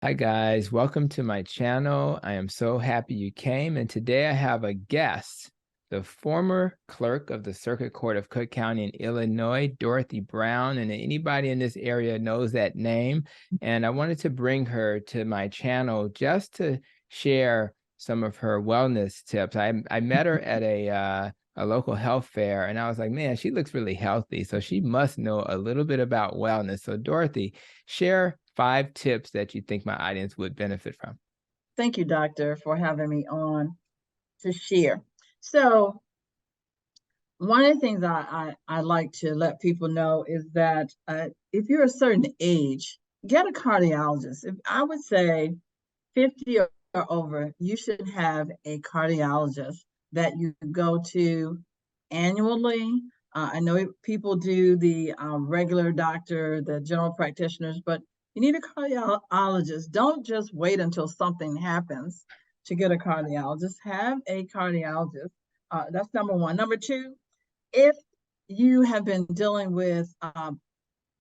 Hi guys, welcome to my channel. I am so happy you came, and today I have a guest, the former clerk of the Circuit Court of Cook County in Illinois, Dorothy Brown, and anybody in this area knows that name. And I wanted to bring her to my channel just to share some of her wellness tips. I met her at a local health fair, and I was like, man, she looks really healthy, so she must know a little bit about wellness. So Dorothy, share 5 tips that you think my audience would benefit from. Thank you, doctor, for having me on to share. So, one of the things I like to let people know is that if you're a certain age, get a cardiologist. If I would say 50 or over, you should have a cardiologist that you go to annually. I know people do the regular doctor, the general practitioners, but you need a cardiologist. Don't just wait until something happens to get a cardiologist. Have a cardiologist. That's number one. Number two, if you have been dealing with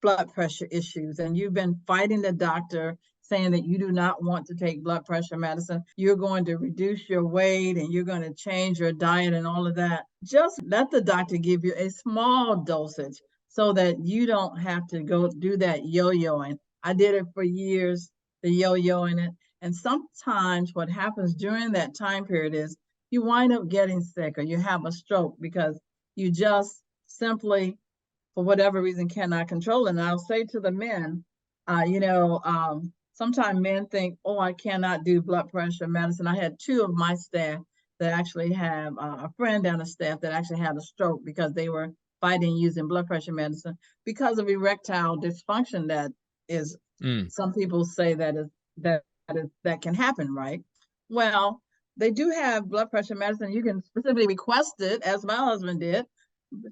blood pressure issues and you've been fighting the doctor saying that you do not want to take blood pressure medicine, you're going to reduce your weight and you're going to change your diet and all of that, just let the doctor give you a small dosage so that you don't have to go do that yo-yoing. I did it for years, the yo-yoing it. And sometimes what happens during that time period is you wind up getting sick or you have a stroke because you just simply, for whatever reason, cannot control it. And I'll say to the men, sometimes men think, oh, I cannot do blood pressure medicine. I had 2 of my staff that actually have a friend down the staff that actually had a stroke because they were fighting using blood pressure medicine because of erectile dysfunction that is, some people say that can happen, right? Well, they do have blood pressure medicine. You can specifically request it, as my husband did,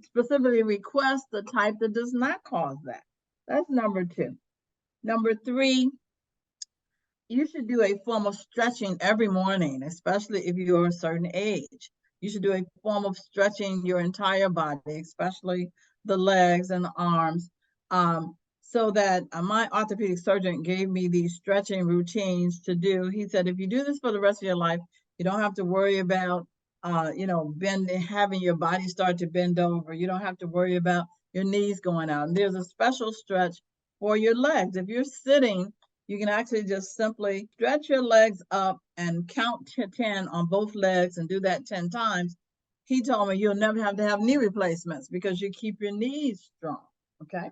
specifically request the type that does not cause that. That's number 2. Number 3, you should do a form of stretching every morning, especially if you're a certain age. You should do a form of stretching your entire body, especially the legs and the arms. So that my orthopedic surgeon gave me these stretching routines to do. He said, if you do this for the rest of your life, you don't have to worry about bending, having your body start to bend over. You don't have to worry about your knees going out. And there's a special stretch for your legs. If you're sitting, you can actually just simply stretch your legs up and count to 10 on both legs and do that 10 times. He told me you'll never have to have knee replacements because you keep your knees strong. Okay.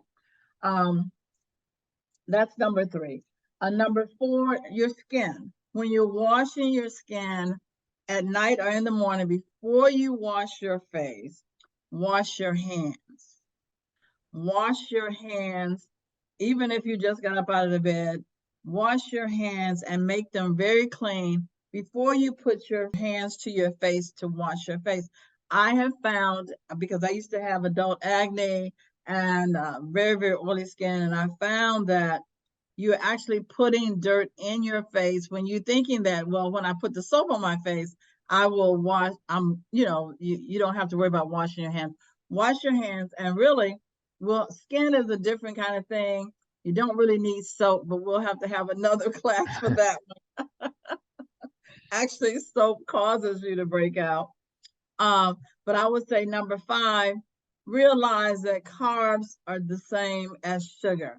That's number 3. Number 4, your skin. When you're washing your skin at night or in the morning, before you wash your face, wash your hands. Wash your hands, even if you just got up out of the bed, wash your hands and make them very clean before you put your hands to your face to wash your face. I have found, because I used to have adult acne and very, very oily skin, and I found that you're actually putting dirt in your face when you're thinking that, well, when I put the soap on my face, I will wash. You don't have to worry about washing your hands. Wash your hands, and really, well, skin is a different kind of thing. You don't really need soap, but we'll have to have another class for that one. Actually, soap causes you to break out. But I would say number 5, realize that carbs are the same as sugar.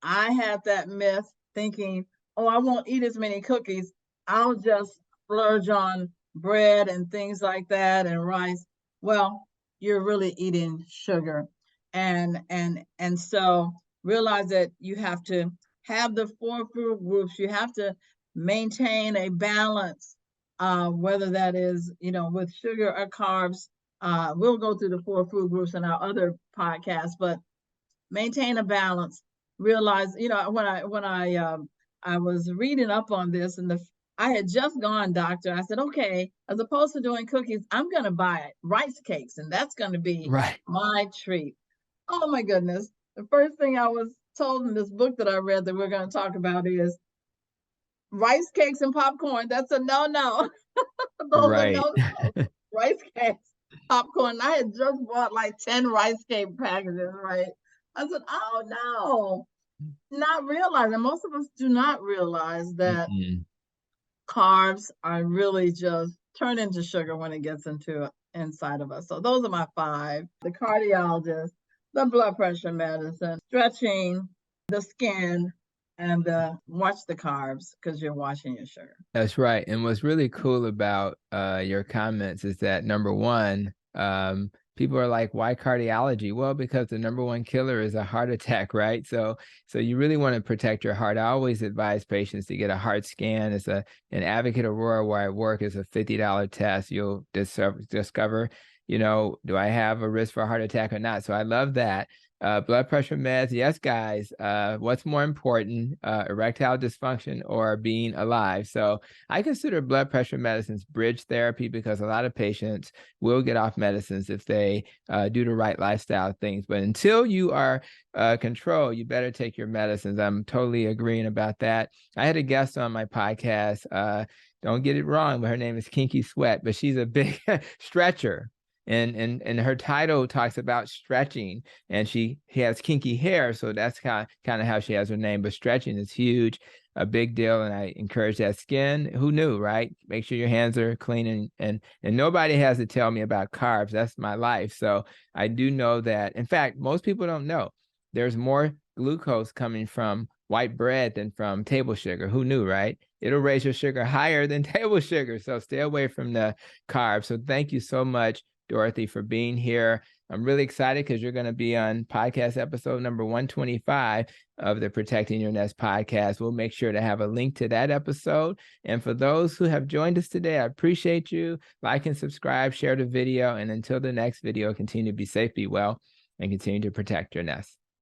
I had that myth thinking, oh, I won't eat as many cookies. I'll just splurge on bread and things like that and rice. Well, you're really eating sugar. And so realize that you have to have the 4 food groups. You have to maintain a balance, whether that is, with sugar or carbs. We'll go through the 4 food groups in our other podcasts, but maintain a balance. Realize, when I was reading up on this, and I had just gone, doctor. I said, okay, as opposed to doing cookies, I'm going to buy rice cakes, and that's going to be Right. my treat. Oh my goodness! The first thing I was told in this book that I read that we're going to talk about is rice cakes and popcorn. That's a no. Those are Right. no rice cakes, popcorn. I had just bought like 10 rice cake packages, right? I said, oh no. not realizing, most of us do not realize that Mm-mm. carbs are really just turned into sugar when it gets into inside of us. So those are my five: the cardiologist, the blood pressure medicine, stretching, the skin, and watch the carbs because you're watching your sugar. That's right. And what's really cool about your comments is that number one, people are like, why cardiology? Well, because the number one killer is a heart attack, right? So you really want to protect your heart. I always advise patients to get a heart scan. It's an Advocate Aurora where I work is a $50 test. You'll discover, do I have a risk for a heart attack or not? So I love that. Blood pressure meds, yes, guys. What's more important, erectile dysfunction or being alive? So I consider blood pressure medicines bridge therapy because a lot of patients will get off medicines if they do the right lifestyle things. But until you are controlled, you better take your medicines. I'm totally agreeing about that. I had a guest on my podcast. Don't get it wrong, but her name is Kinky Sweat, but she's a big stretcher. And her title talks about stretching, and she has kinky hair, so that's kind of how she has her name. But stretching is huge, a big deal, and I encourage that. Skin, who knew, right? Make sure your hands are clean, and nobody has to tell me about carbs. That's my life. So I do know that. In fact, most people don't know there's more glucose coming from white bread than from table sugar. Who knew, right? It'll raise your sugar higher than table sugar. So stay away from the carbs. So thank you so much, Dorothy, for being here. I'm really excited because you're going to be on podcast episode number 125 of the Protecting Your Nest podcast. We'll make sure to have a link to that episode. And for those who have joined us today, I appreciate you. Like and subscribe, share the video. And until the next video, continue to be safe, be well, and continue to protect your nest.